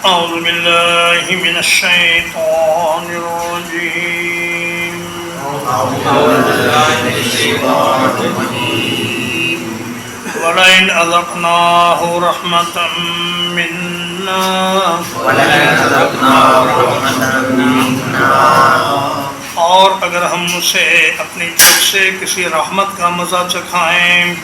أعوذ بالله من الشيطان الرجيم ولئن أذقناه رحمة منا اور اگر ہم اسے اپنی طرف سے کسی رحمت کا مزہ چکھائیں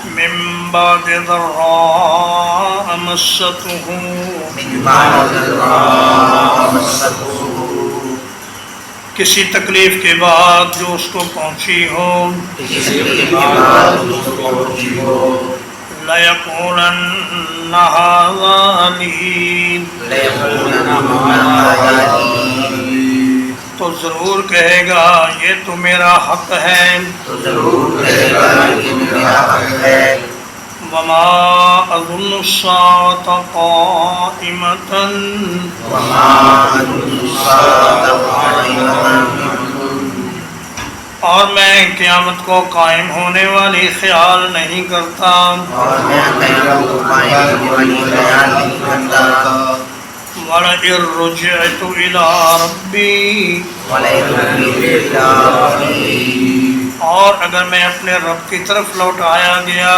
من بعد ضراء مسته کسی تکلیف کے بعد جو اس کو پہنچی ہو لَيَقُولَنَّ هَذَا لِي تو ضرور کہے گا یہ تو میرا حق ہے وَمَا أَظُنُّ السَّاعَةَ قَائِمَةً اور میں قیامت کو قائم ہونے والی خیال نہیں کرتا وَلَئِن رُجِعْتُ إِلَىٰ رَبِّي اور اگر میں اپنے رب کی طرف لوٹایا گیا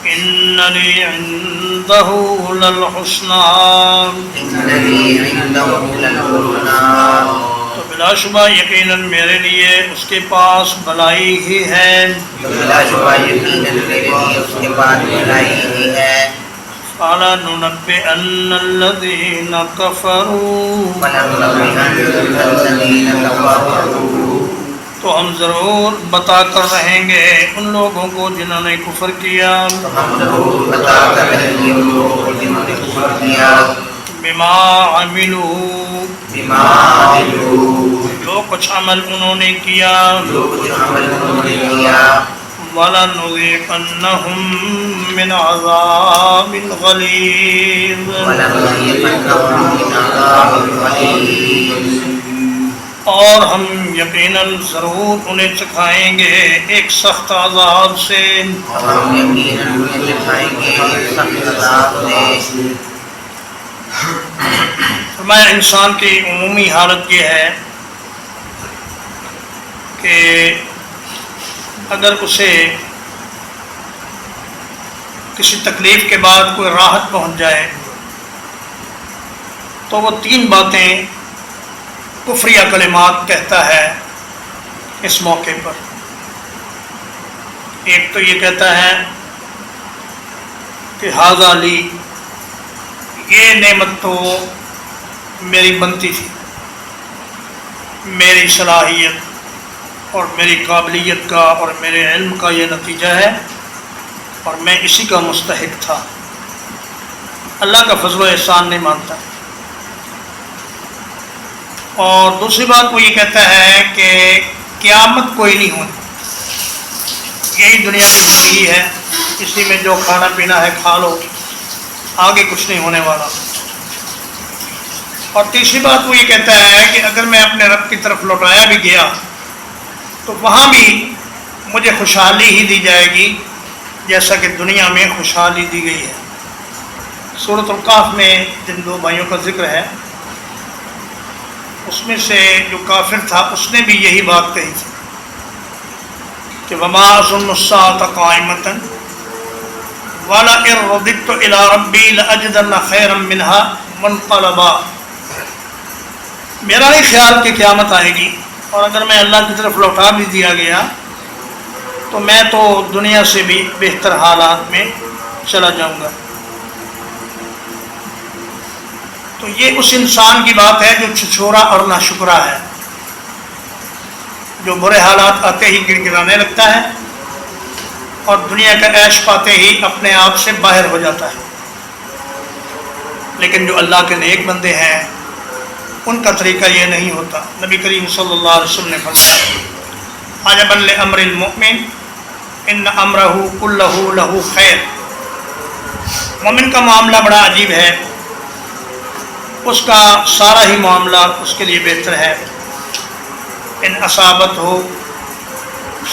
إِنَّ لِي عِندَهُ لَلْحُسْنَىٰ تو بلا شبہ یقیناً میرے لیے اس کے پاس بھلائی ہی ہے فَلَنُنَبِّئَنَّ الَّذِينَ كَفَرُوا تو ہم ضرور بتا کر رہیں گے ان لوگوں کو جنہوں نے کفر کیا بِمَا عَمِلُوا جو کچھ عمل انہوں نے کیا وَلَنُذِيقَنَّهُم مِّنْ عَذَابٍ غَلِيظٍ اور ہم یقیناً ضرور انہیں چکھائیں گے ایک سخت عذاب سے فرمایا انسان کی عمومی حالت یہ ہے کہ اگر اسے کسی تکلیف کے بعد کوئی راحت پہنچ جائے تو وہ تین باتیں کفریہ کلمات کہتا ہے اس موقع پر ایک تو یہ کہتا ہے کہ ھذا لی یہ نعمت تو میری بنتی تھی میری صلاحیت اور میری قابلیت کا اور میرے علم کا یہ نتیجہ ہے اور میں اسی کا مستحق تھا اللہ کا فضل و احسان نہیں مانتا اور دوسری بات وہ یہ کہتا ہے کہ قیامت کوئی نہیں ہونی یہی دنیا کی زندگی ہے اسی میں جو کھانا پینا ہے کھا لو آگے کچھ نہیں ہونے والا اور تیسری بات وہ یہ کہتا ہے کہ اگر میں اپنے رب کی طرف لوٹایا بھی گیا تو وہاں بھی مجھے خوشحالی ہی دی جائے گی جیسا کہ دنیا میں خوشحالی دی گئی ہے سورۃ القاف میں جن دو بھائیوں کا ذکر ہے اس میں سے جو کافر تھا اس نے بھی یہی بات کہی تھی کہ وَمَا أَظُنُّ السَّاعَةَ قَائِمَةً وَلَئِن رُدِدتُّ إِلَىٰ رَبِّي لَأَجِدَنَّ خَيْرًا مِّنْهَا مُنقَلَبًا میرا نہیں خیال کہ قیامت آئے گی اور اگر میں اللہ کی طرف لوٹا بھی دیا گیا تو میں تو دنیا سے بھی بہتر حالات میں چلا جاؤں گا تو یہ اس انسان کی بات ہے جو چھچھورا اور ناشکرا ہے جو برے حالات آتے ہی گڑ گڑانے لگتا ہے اور دنیا کا عیش پاتے ہی اپنے آپ سے باہر ہو جاتا ہے لیکن جو اللہ کے نیک بندے ہیں ان کا طریقہ یہ نہیں ہوتا نبی کریم صلی اللہ علیہ وسلم نے فرمایا عجبا لامر المؤمن ان امرہ کلہ لہ خیر مومن کا معاملہ بڑا عجیب ہے اس کا سارا ہی معاملہ اس کے لیے بہتر ہے ان اصابت ہو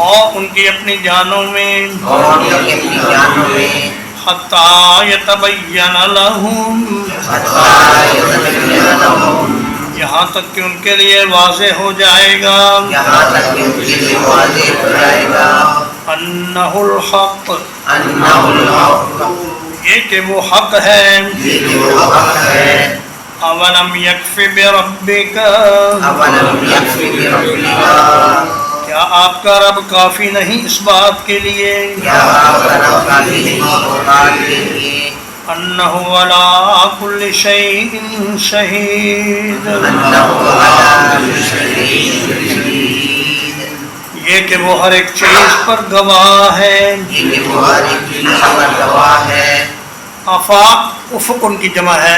اور ان کی اپنی جانوں میں حتی یتبین لہم یہاں تک کہ ان کے لیے واضح ہو جائے گا انہ الحق یہ کہ وہ حق ہے اولم یکف بربک کیا آپ کا رب کافی نہیں اس بات کے لیے انہ علی کل شیء شہید یہ کہ وہ ہر ایک چیز پر گواہ ہے آفاق افق ان کی جمع ہے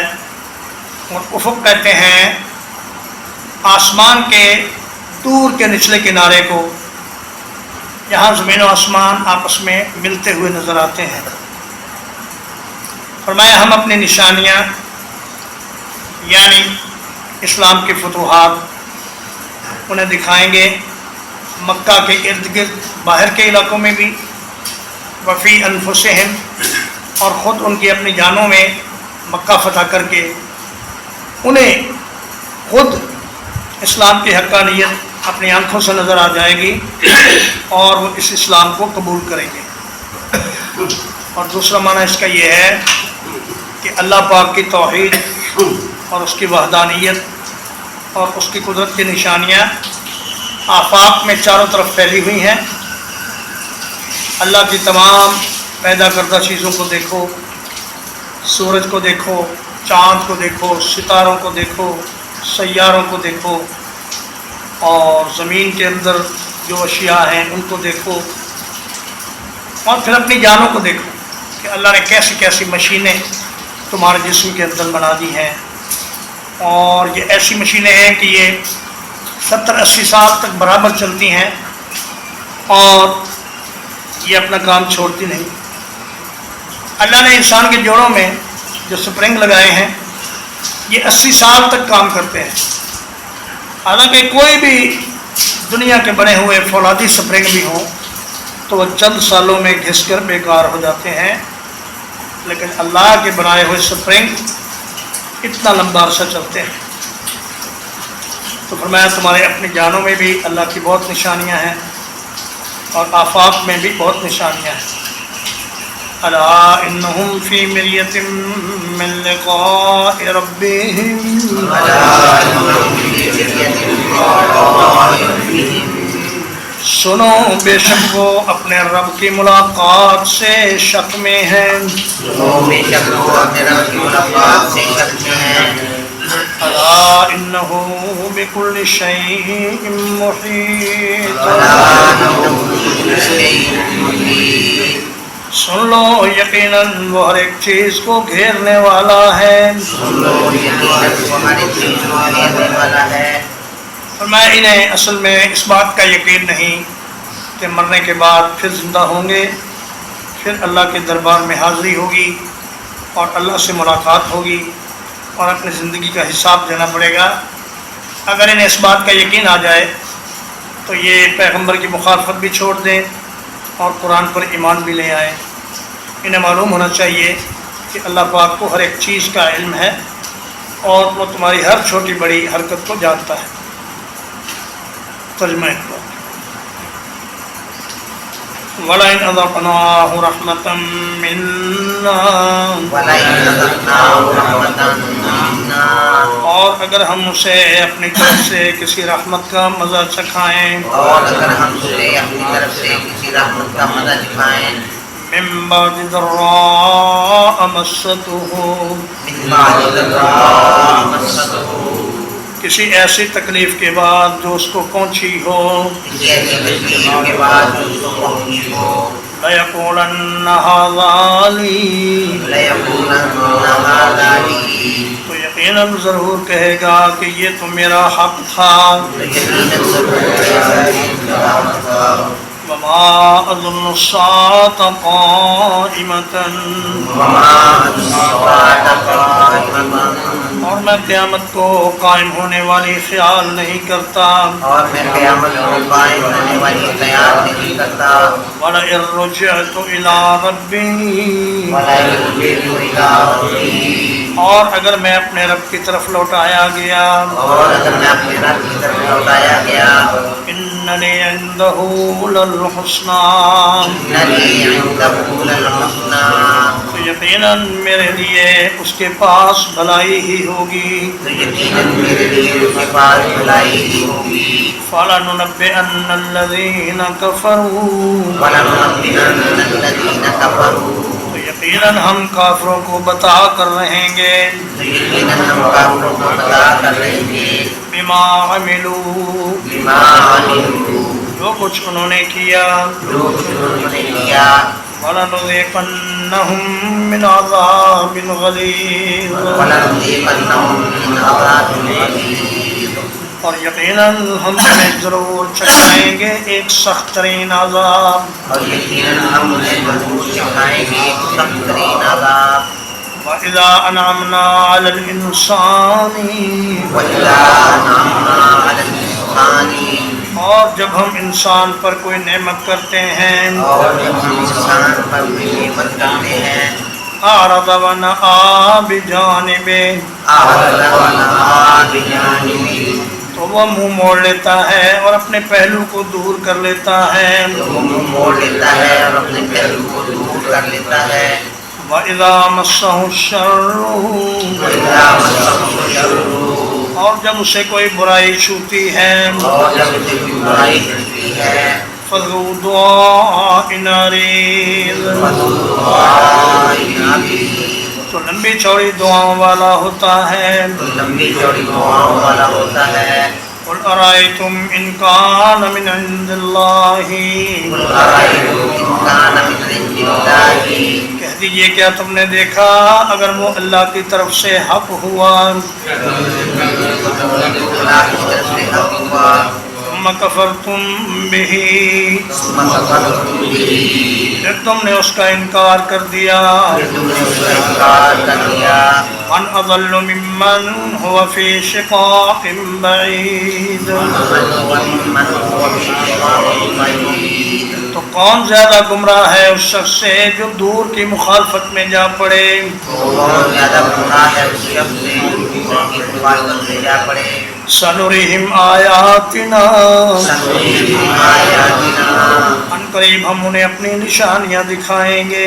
اور افق کہتے ہیں آسمان کے دور کے نچلے کنارے کو جہاں زمین و آسمان آپس میں ملتے ہوئے نظر آتے ہیں فرمایا ہم اپنی نشانیاں یعنی اسلام کی فتوحات انہیں دکھائیں گے مکہ کے ارد گرد باہر کے علاقوں میں بھی وفی انفسہم اور خود ان کی اپنی جانوں میں مکہ فتح کر کے انہیں خود اسلام کی حقانیت اپنی آنکھوں سے نظر آ جائے گی اور وہ اس اسلام کو قبول کریں گے اور دوسرا معنی اس کا یہ ہے کہ اللہ پاک کی توحید اور اس کی وحدانیت اور اس کی قدرت کی نشانیاں آفاق میں چاروں طرف پھیلی ہوئی ہیں اللہ کی تمام پیدا کردہ چیزوں کو دیکھو سورج کو دیکھو چاند کو دیکھو ستاروں کو دیکھو سیاروں کو دیکھو اور زمین کے اندر جو اشیاء ہیں ان کو دیکھو اور پھر اپنی جانوں کو دیکھو کہ اللہ نے کیسی کیسی مشینیں تمہارے جسم کے اندر بنا دی ہیں اور یہ ایسی مشینیں ہیں کہ یہ 70-80 سال تک برابر چلتی ہیں اور یہ اپنا کام چھوڑتی نہیں اللہ نے انسان کے جوڑوں میں جو سپرنگ لگائے ہیں یہ 80 سال تک کام کرتے ہیں حالانکہ کوئی بھی دنیا کے بنے ہوئے فولادی سپرنگ بھی ہوں تو وہ چند سالوں میں گھس کر بیکار ہو جاتے ہیں لیکن اللہ کے بنائے ہوئے سپرنگ اتنا لمبا عرصہ چلتے ہیں تو فرمایا تمہارے اپنی جانوں میں بھی اللہ کی بہت نشانیاں ہیں اور آفاق میں بھی بہت نشانیاں ہیں الا انہم فی مریۃ من لقاء ربہم سنو بے شک وہ اپنے رب کی ملاقات سے شک میں ہیں الا انہ بکل شیء محیط سن لو یقیناً وہ ہر ایک چیز کو گھیرنے والا ہے فرمایا انہیں اصل میں اس بات کا یقین نہیں کہ مرنے کے بعد پھر زندہ ہوں گے پھر اللہ کے دربار میں حاضری ہوگی اور اللہ سے ملاقات ہوگی اور اپنی زندگی کا حساب دینا پڑے گا اگر انہیں اس بات کا یقین آ جائے تو یہ پیغمبر کی مخالفت بھی چھوڑ دیں اور قرآن پر ایمان بھی لے آئیں انہیں معلوم ہونا چاہیے کہ اللہ پاک کو ہر ایک چیز کا علم ہے اور وہ تمہاری ہر چھوٹی بڑی حرکت کو جانتا ہے ترجمہ اقبال وَلَئِنْ أَذَقْنَاهُ رَحْمَةً مِنَّا اور اگر ہم اسے اپنی طرف سے کسی رحمت کا مزہ چکھائیں مِن بَعْدِ ضَرَّاءَ مَسَّتْهُ کسی ایسی تکلیف کے بعد جو اس کو پہنچی ہو لَيَقُولَنَّ هَذَا لِي تو یقیناً ضرور کہے گا کہ یہ تو میرا حق تھا وما أظن الساعة قائمة اور میں قیامت کو قائم ہونے والی خیال نہیں کرتا وَلَئِن رُجِعْتُ إِلَىٰ رَبِّي اور اگر میں اپنے رب کی طرف لوٹایا گیا إِنَّنِي عِندَهُ لَلْحُسْنَى تو یقیناً میرے لیے اس کے پاس بھلائی ہی ہوگی فَلَنُنَبِّئَنَّ الَّذِينَ كَفَرُوا تو یقیناً ہم کافروں کو بتا کر رہیں گے بِمَا عَمِلُوا جو کچھ انہوں نے کیا وَلَنُذِيقَنَّهُم مِّنْ عَذَابٍ غَلِيظٍ اور یقیناً ہم انہیں ضرور چکھائیں گے ایک سخت ترین عذاب وَإِذَا أَنْعَمْنَا عَلَى الْإِنسَانِ اور جب ہم انسان پر کوئی نعمت کرتے ہیں أَعْرَضَ وَنَأَىٰ بِجَانِبِهِ تو وہ منہ موڑ لیتا ہے اور اپنے پہلو کو دور کر لیتا ہے وَإِذَا مَسَّهُ الشَّرُّ اور جب اسے کوئی برائی چھوتی ہے فَذُو دُعَاءٍ عَرِيضٍ تو لمبی چوڑی دعاؤں والا ہوتا ہے قُلْ أَرَأَيْتُمْ إِنْ كَانَ مِنْ عِنْدِ اللَّهِ کہہ دیجئے کیا تم نے دیکھا اگر وہ اللہ کی طرف سے حق ہوا ثم كفرتم به پھر تم نے اس کا انکار کر دیا من اضل ممن هو في شقاق بعید تو کون زیادہ گمراہ ہے اس شخص سے جو دور کی مخالفت میں جا پڑے سنريهم آیاتنا ان قریب ہم انہیں اپنی نشانیاں دکھائیں گے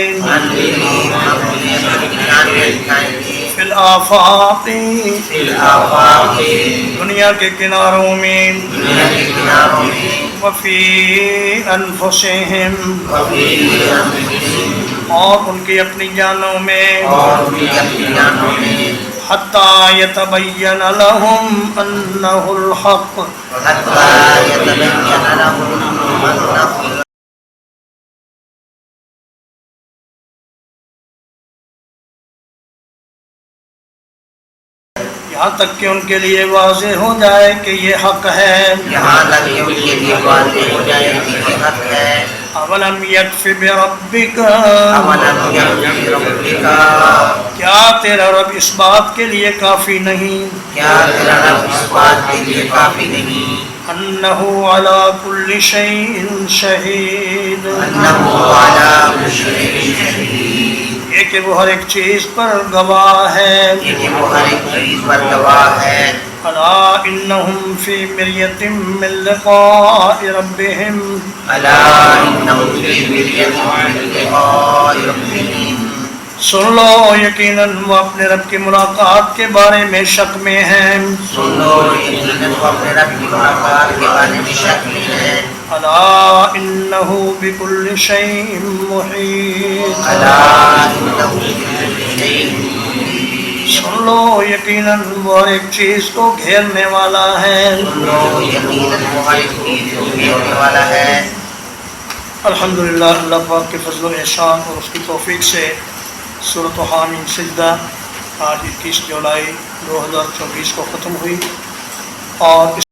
فی الآفاق دنیا کے کناروں میں وفی انفسہم اور ان کی اپنی جانوں میں حتى يتبين لهم أنه الحق یہاں تک کہ ان کے لیے واضح ہو جائے کہ یہ حق ہے اولم یکف بربک کیا تیرا رب اس بات کے لیے کافی نہیں انہ علی کل شیء شہید یہ کہ وہ ہر ایک چیز پر گواہ ہے الا انہم فی مریۃ من لقاء ربہم سن لو یقیناً وہ اپنے رب کی ملاقات کے بارے میں شک میں ہیں الا انہ بکل شیء محیط سن لو یقیناً وہ ہر ایک چیز کو گھیرنے والا ہے الحمدللہ اللہ پاک کے فضل و احسان اور اس کی توفیق سے سورۃ حامیم سجدہ آج 21 جولائی 2024 کو ختم ہوئی اور اس